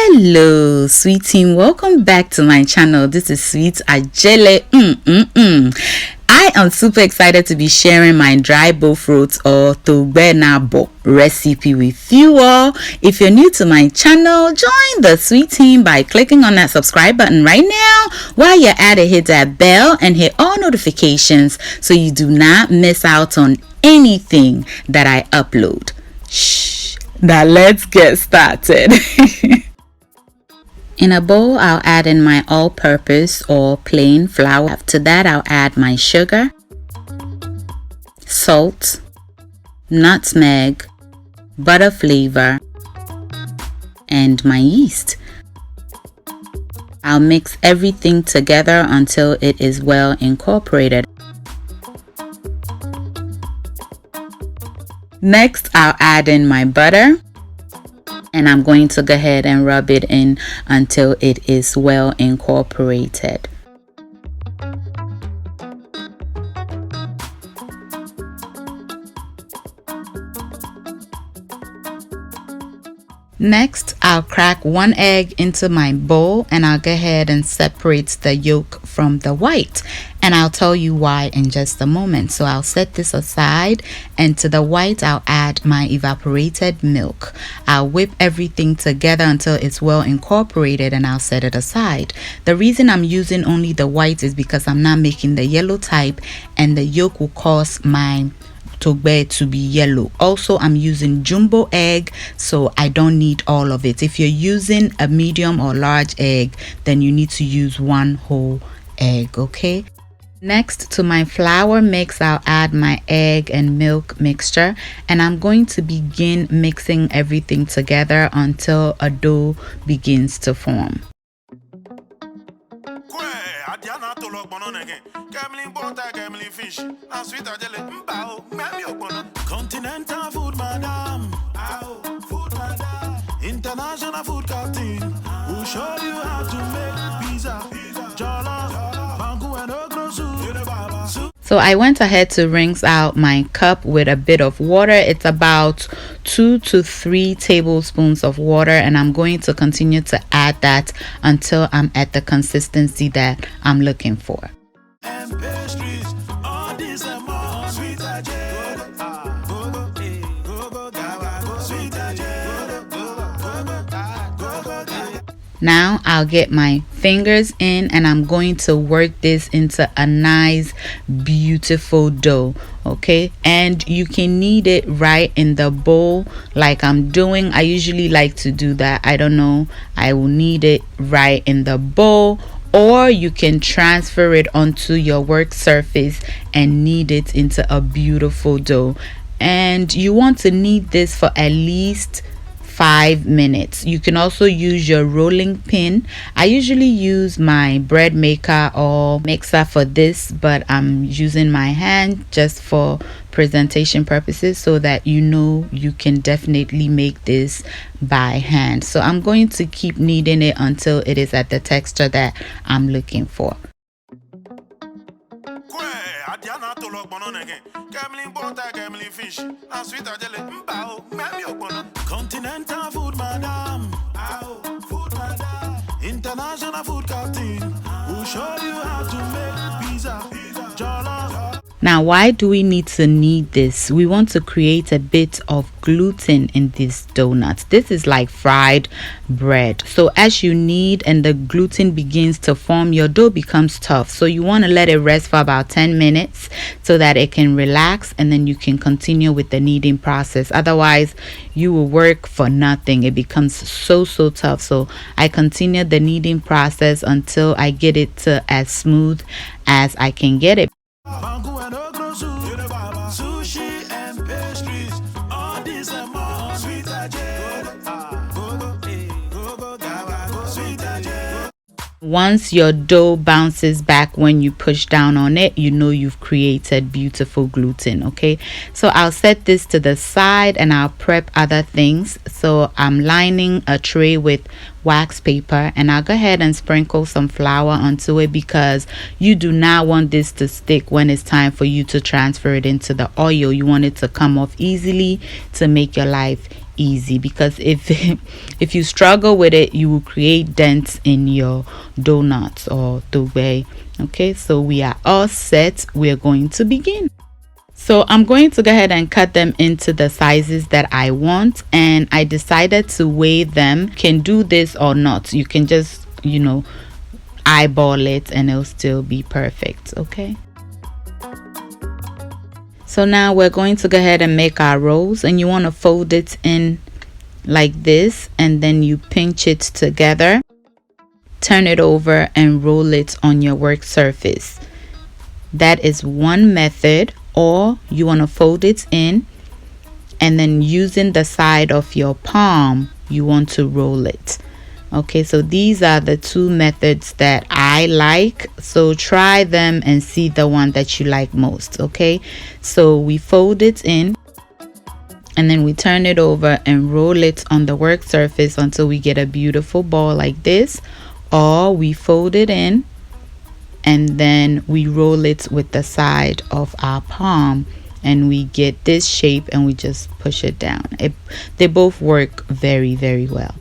Hello sweet team, welcome back to my channel. This is Sweet Ajele. I am super excited to be sharing my dry Bofrot or Toogbei recipe with you all. If you're new to my channel, join the sweet team by clicking on that subscribe button right now. While you're at it, hit that bell and hit all notifications so you do not miss out on anything that I upload. Shh, now let's get started. In a bowl, I'll add in my all-purpose or plain flour. After that, I'll add my sugar, salt, nutmeg, butter flavor, and my yeast. I'll mix everything together until it is well incorporated. Next, I'll add in my butter. And I'm going to go ahead and rub it in until it is well incorporated. Next, I'll crack one egg into my bowl and I'll go ahead and separate the yolk from the white. And I'll tell you why in just a moment. So I'll set this aside, and to the white I'll add my evaporated milk. I'll whip everything together until it's well incorporated and I'll set it aside. The reason I'm using only the white is because I'm not making the yellow type, and the yolk will cause my Toogbei to be yellow. Also, I'm using jumbo egg, so I don't need all of it. If you're using a medium or large egg, then you need to use one whole egg, okay? Next, to my flour mix, I'll add my egg and milk mixture, and I'm going to begin mixing everything together until a dough begins to form. Continental food, madam. International food captain. We'll show you how to make pizza. So I went ahead to rinse out my cup with a bit of water. It's about 2 to 3 tablespoons of water, and I'm going to continue to add that until I'm at the consistency that I'm looking for. Now I'll get my fingers in and I'm going to work this into a nice beautiful dough, okay? And you can knead it right in the bowl like I'm doing. I usually like to do that. I don't know, I will knead it right in the bowl, or you can transfer it onto your work surface and knead it into a beautiful dough. And you want to knead this for at least 5 minutes. You can also use your rolling pin. I usually use my bread maker or mixer for this, but I'm using my hand just for presentation purposes so that you know you can definitely make this by hand. So I'm going to keep kneading it until it is at the texture that I'm looking for. Continental food, madam. International food captain. We'll show you how to make pizza. Now, why do we need to knead this? We want to create a bit of gluten in these donuts. This is like fried bread. So as you knead and the gluten begins to form, your dough becomes tough. So you want to let it rest for about 10 minutes so that it can relax, and then you can continue with the kneading process. Otherwise, you will work for nothing. It becomes so tough. So I continue the kneading process until I get it to as smooth as I can get it. Once your dough bounces back when you push down on it, you know you've created beautiful gluten, okay? So I'll set this to the side and I'll prep other things. So I'm lining a tray with wax paper, and I'll go ahead and sprinkle some flour onto it because you do not want this to stick when it's time for you to transfer it into the oil. You want it to come off easily to make your life easy, because if if you struggle with it, you will create dents in your donuts or toogbei. Okay, so we are all set. We're going to begin. So I'm going to go ahead and cut them into the sizes that I want, and I decided to weigh them. You can do this or not. You can just, eyeball it and it'll still be perfect. Okay. So now we're going to go ahead and make our rolls, and you want to fold it in like this, and then you pinch it together, turn it over and roll it on your work surface. That is one method. Or you want to fold it in, and then using the side of your palm, you want to roll it. Okay, so these are the two methods that I like. So try them and see the one that you like most. Okay, so we fold it in, and then we turn it over and roll it on the work surface until we get a beautiful ball like this. Or we fold it in, and then we roll it with the side of our palm, and we get this shape, and we just push it down. They both work very, very well.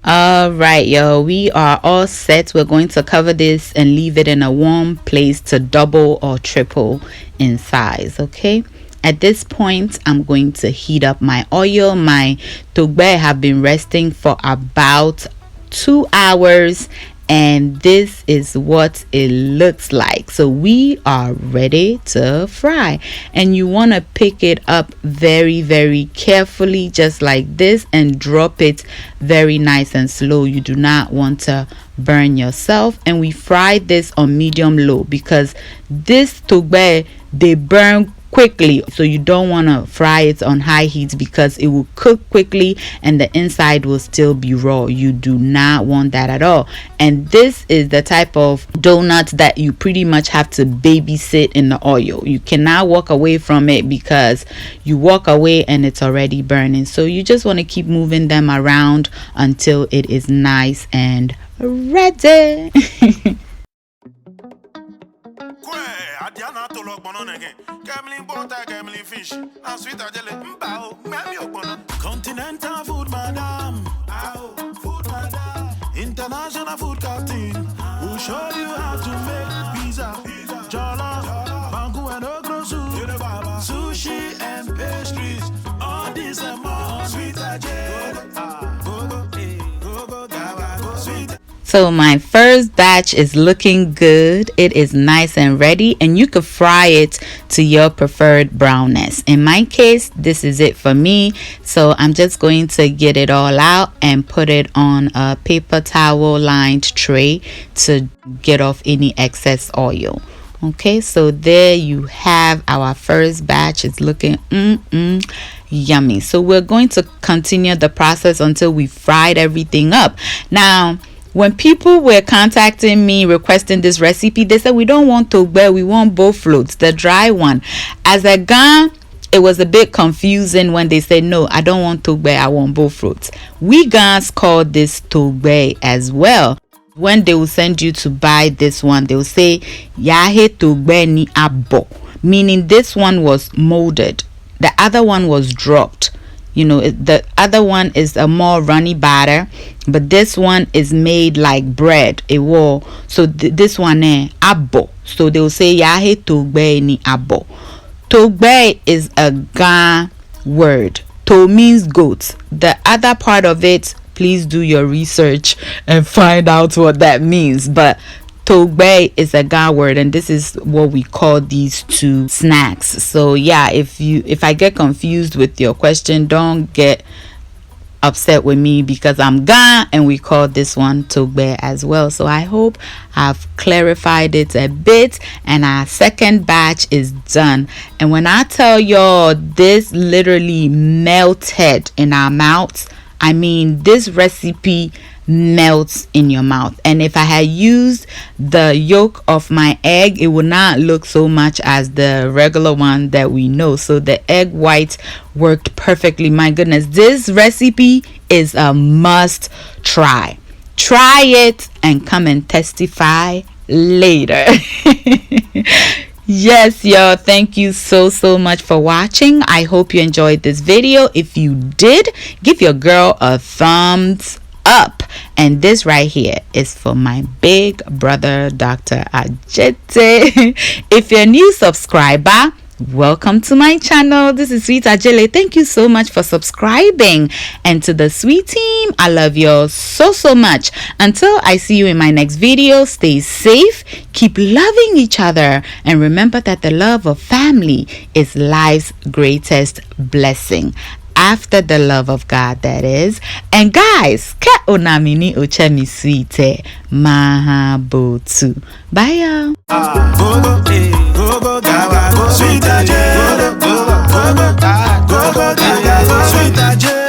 All right, y'all, we are all set. We're going to cover this and leave it in a warm place to double or triple in size. Okay, at this point, I'm going to heat up my oil. My toogbei have been resting for about 2 hours, and this is what it looks like. So we are ready to fry, and you want to pick it up very, very carefully, just like this, and drop it very nice and slow. You do not want to burn yourself. And we fry this on medium low, because this toogbei, they burn quickly, so you don't want to fry it on high heat, because it will cook quickly and the inside will still be raw. You do not want that at all. And this is the type of donut that you pretty much have to babysit in the oil. You cannot walk away from it, because you walk away and it's already burning. So you just want to keep moving them around until it is nice and ready. Continental food, madam. Food, madam. International food captain. We'll show you how to make pizza, jollof, banku and okra soup, sushi and pastries. All this and more. Sweet So my first batch is looking good. It is nice and ready, and you could fry it to your preferred brownness. In my case, this is it for me. So I'm just going to get it all out and put it on a paper towel lined tray to get off any excess oil. Okay, so there you have our first batch. It's looking yummy. So we're going to continue the process until we fried everything up. Now, when people were contacting me requesting this recipe, they said, we don't want toogbei, we want Bofrot, the dry one. As a Gan, it was a bit confusing when they said, no, I don't want toogbei, I want Bofrot. We Gans call this toogbei as well. When they will send you to buy this one, they will say, yahe toogbei ni abo, meaning this one was molded. The other one was dropped. The other one is a more runny batter, but this one is made like bread. So this one abo. So they will say yahe toogbei ni abo. Toogbei is a Ga word. To means goat. The other part of it, please do your research and find out what that means. But Toogbei is a Ga word, and this is what we call these two snacks. So yeah, if I get confused with your question, don't get upset with me, because I'm Ga and we call this one Toogbei as well. So I hope I've clarified it a bit, and our second batch is done. And when I tell y'all, this literally melted in our mouths, I mean, this recipe melts in your mouth. And if I had used the yolk of my egg, it would not look so much as the regular one that we know. So the egg white worked perfectly. My goodness, this recipe is a must try. Try it and come and testify later. Yes, y'all, thank you so much for watching. I hope you enjoyed this video. If you did, give your girl a thumbs up. And this right here is for my big brother, Dr. Ajete. If you're a new subscriber, welcome to my channel. This is Sweet Ajele. Thank you so much for subscribing. And to the Sweet team, I love you all so much. Until I see you in my next video, stay safe, keep loving each other, and remember that the love of family is life's greatest blessing. After the love of God, that is. And guys, ke onamini ochemi sweet mahabotu. Bye y'all. Sweet Ajay, sweet Ajay.